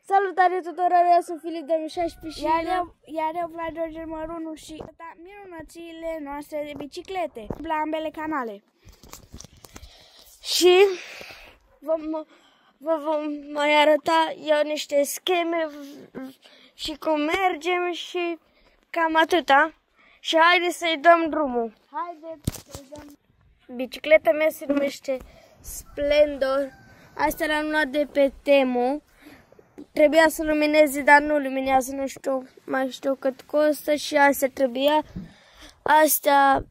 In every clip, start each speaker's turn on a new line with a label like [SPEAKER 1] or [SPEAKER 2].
[SPEAKER 1] Salutare tuturor, eu sunt Filip 2016 și
[SPEAKER 2] iar eu Vlad George Mărunu și minunățile noastre de biciclete la ambele canale.
[SPEAKER 1] Și vă vom mai arăta eu niște scheme și cum mergem și cam atâta. Și haideți să-i dăm drumul.
[SPEAKER 2] Haideți să-i dăm.
[SPEAKER 1] Bicicleta mea se numește Splendor. Astea le-am luat de pe Temu. Trebuia să lumineze, dar nu luminează, nu știu, mai știu cât costă și astea trebuia. Astea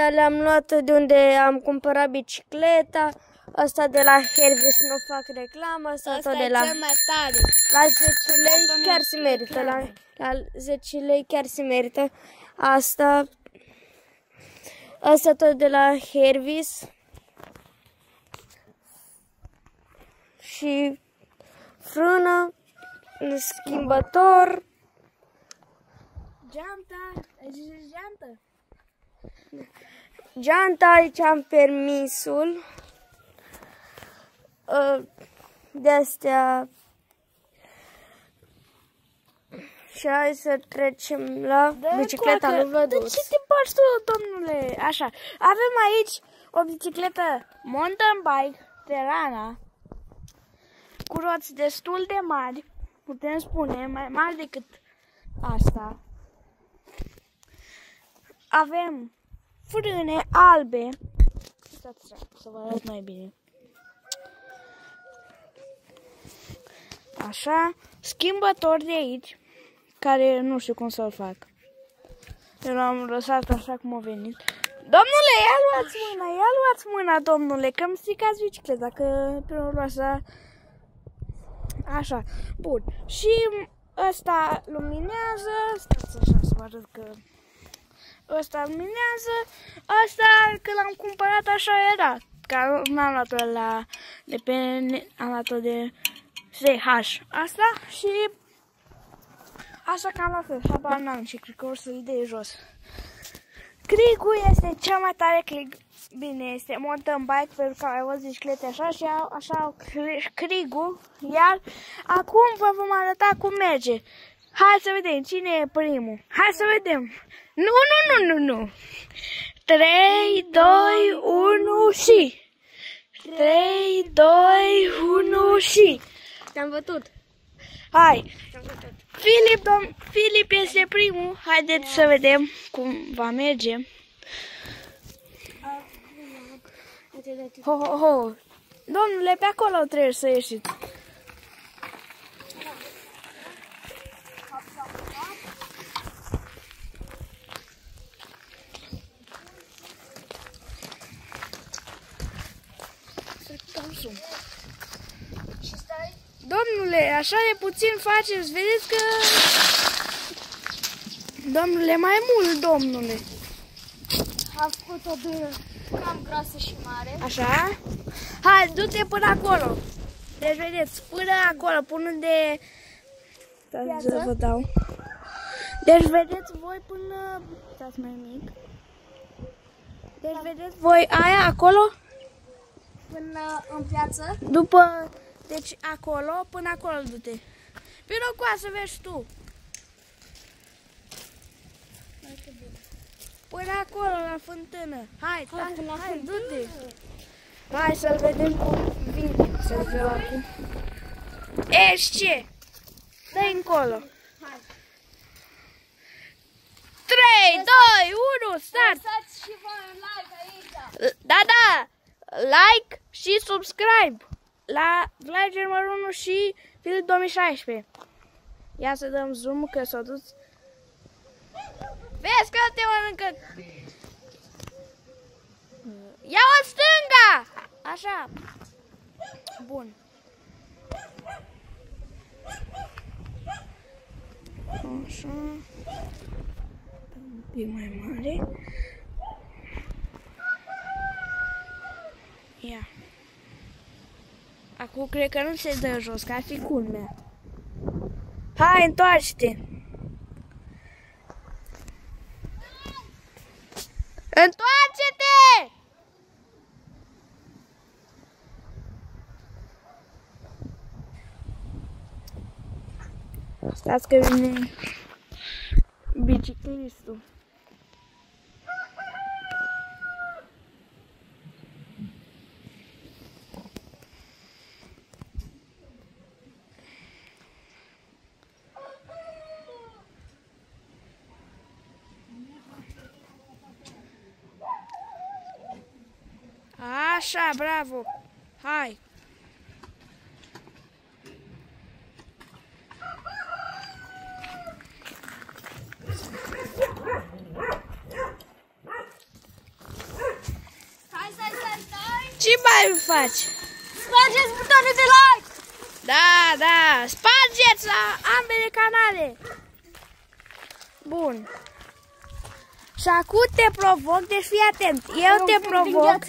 [SPEAKER 1] le-am luat de unde am cumpărat bicicleta. Asta de la Hervis, nu fac reclamă, asta tot de la...
[SPEAKER 2] Cel mai tare.
[SPEAKER 1] La 10 lei chiar se merită, la 10 lei chiar se merită. Asta tot de la Hervis. Și frână, schimbător. Geanta, aici am permisul. De astea. Și hai să trecem la bicicleta lui Vlăduț.
[SPEAKER 2] De ce te bași tu, domnule? Așa, avem aici o bicicletă mountain bike Terrana cu roți destul de mari, putem spune, mai mari decât asta. Avem frâne albe. Stați să vă arăt mai bine. Așa, schimbător de aici, care nu știu cum să-l fac. Eu l-am lăsat așa cum a venit. Domnule, ia luați mâna, domnule, că îmi stricați bicicleta, că pe urmă așa. Așa, bun. Și ăsta luminează, stați așa să vă arăt că ăsta luminează, ăsta că l-am cumpărat așa era, că n-am luat-o la de pe, am luat-o de SH, asta și așa cam la fel, habar n-am și cred că o să-i dea jos. Crigul este cel mai tare crig. Bine, este mountain bike pentru că ai văzut biciclete așa și așa crigul. Iar acum vă vom arăta cum merge. Hai să vedem cine e primul. Hai să vedem. Nu. 3, 2, 1 și. 3, 2, 1 și.
[SPEAKER 1] Te-am văzut.
[SPEAKER 2] Hai. Filip este primul. Haideți să vedem cum va merge. Ho. Domnule, pe acolo trebuie să ieșiți. Domnule, așa de puțin faceți, vedeți că... Domnule, mai mult, domnule.
[SPEAKER 1] Am făcut-o de cam groasă și mare.
[SPEAKER 2] Așa? Hai, du-te până acolo. Deci, vedeți, până acolo, până unde... Stați să vă dau. Deci, vedeți voi până... Stați mai mic. Deci, vedeți voi aia acolo?
[SPEAKER 1] Până în piață?
[SPEAKER 2] După... Deci, acolo, până acolo du-te. Vino cu să vezi tu. Până acolo, la fântână. Hai, du-te. Hai să-l vedem cum vine. Să-l vedem acum. Ești ce? Dă-i încolo. 3, 2, 1, start!
[SPEAKER 1] Lăsați și voi un like aici.
[SPEAKER 2] Da, like și subscribe la Vlad George Mărunu și Filip 2016. Ia să dăm zoom că s-a dus. Vezi că te mănâncă. Ia-o în stânga! Așa. Bun. Așa. Un pic mai mare. Ia. Acum cred că nu se dă jos, că ar fi culmea. Hai, întoarce-te! Întoarce-te! Stați că vine biciclistul. Așa, bravo! Hai!
[SPEAKER 1] Stai!
[SPEAKER 2] Ce mai faci?
[SPEAKER 1] Spargeți butonul de like!
[SPEAKER 2] Da! Spargeți la ambele canale! Bun. Și acum te provoc, deci fii atent. Eu te provoc.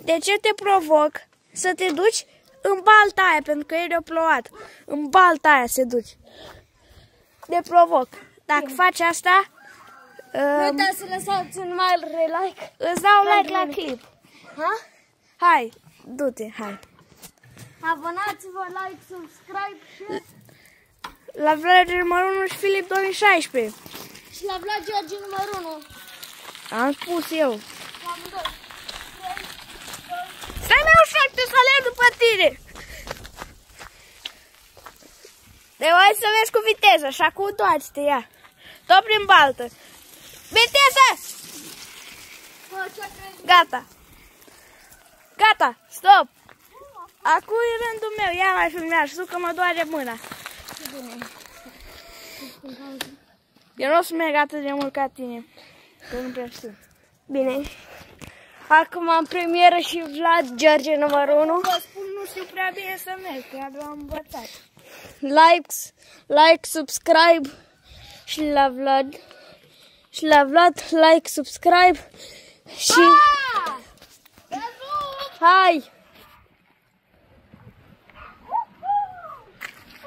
[SPEAKER 2] Deci eu te provoc să te duci în balta aia, pentru că ieri a plouat. În balta aia se duci. Te provoc. Dacă faci asta,
[SPEAKER 1] Nu uitați să lăsați un mare like.
[SPEAKER 2] îți dau like la clip.
[SPEAKER 1] Ha?
[SPEAKER 2] Hai, du-te, hai.
[SPEAKER 1] Abonați-vă, like, subscribe și...
[SPEAKER 2] La Vlad numărul 1 și Filip 2016.
[SPEAKER 1] Și la Vlad George numărul 1.
[SPEAKER 2] Am spus eu.
[SPEAKER 1] La amândoi.
[SPEAKER 2] Stai mai ușor, te să alerg după tine. Deci hai să vezi cu viteză, așa cu toate, ia. Tot prin baltă. Viteză! Gata. Gata, stop. Acum e rândul meu, ia mai filmează, știu că mă doare mâna. Eu nu o să merg atât de mult ca tine, că nu prea știu.
[SPEAKER 1] Bine. Acum am premieră și Vlad George numărul 1.
[SPEAKER 2] Vă spun, nu știu prea bine să merg, că abia am învățat.
[SPEAKER 1] Like, subscribe și la Vlad, like, subscribe și... Hai!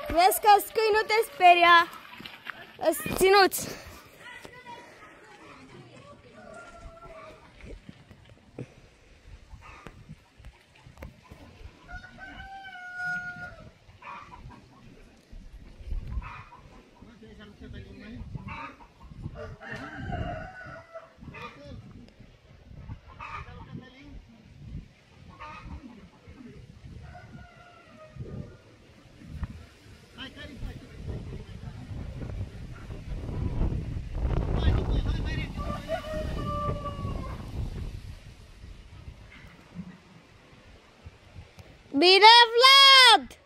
[SPEAKER 1] Vezi că scâi nu te speria, îți ținuți. Bine, Vlad!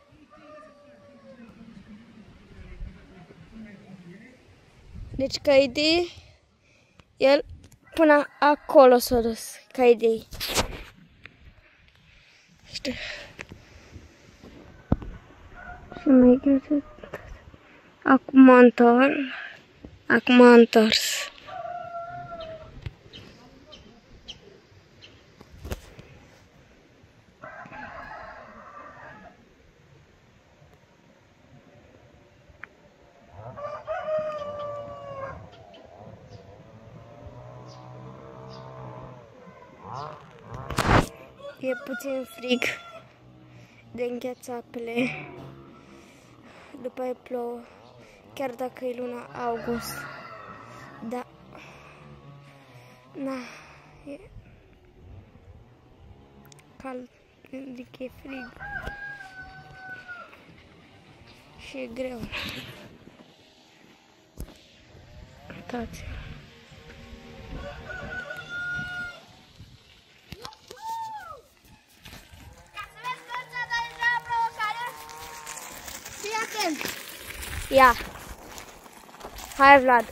[SPEAKER 1] Deci ca idee, el până acolo s-a dus, ca idee. Știu. Și mai găsesc. Acum a întors. E puțin frig de îngheață apele, după aia plouă, chiar dacă e luna august. Da, na, e cald, adică e frig și e greu. Uitați. Ia. Hai, Vlad.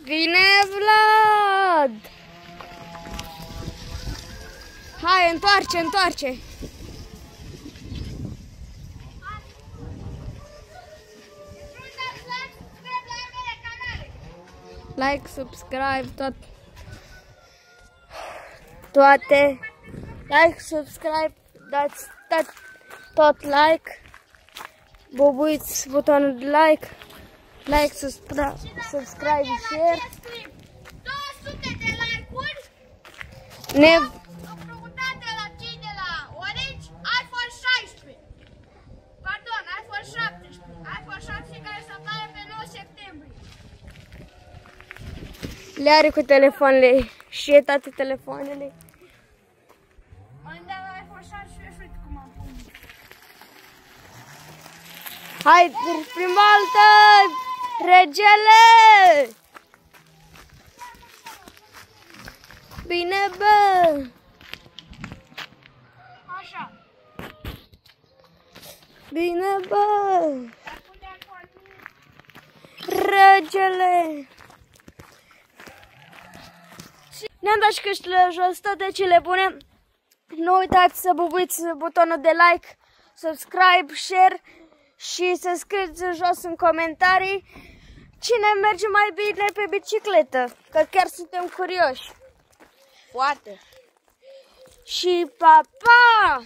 [SPEAKER 1] Vine Vlad. Hai, întoarce. Like, subscribe, toate. Like, subscribe, dați tot like, bubuiți butonul de like, subscribe, share.
[SPEAKER 3] 200 de like-uri?
[SPEAKER 1] Ne...
[SPEAKER 3] O prăutate la cine la
[SPEAKER 1] Le are cu telefoanele și e toate telefoanele.
[SPEAKER 2] Mai da la iPhone 6 și uite cum am pus.
[SPEAKER 1] Hai, prima altă! Regele! Bine, bă!
[SPEAKER 2] Așa.
[SPEAKER 1] Bine, bă! Regele! Ne-am dat și căștile jos, toate cele bune. Nu uitați să bubuiți butonul de like, subscribe, share și să scrieți jos în comentarii cine merge mai bine pe bicicletă, că chiar suntem curioși.
[SPEAKER 2] Foarte.
[SPEAKER 1] Și pa, pa!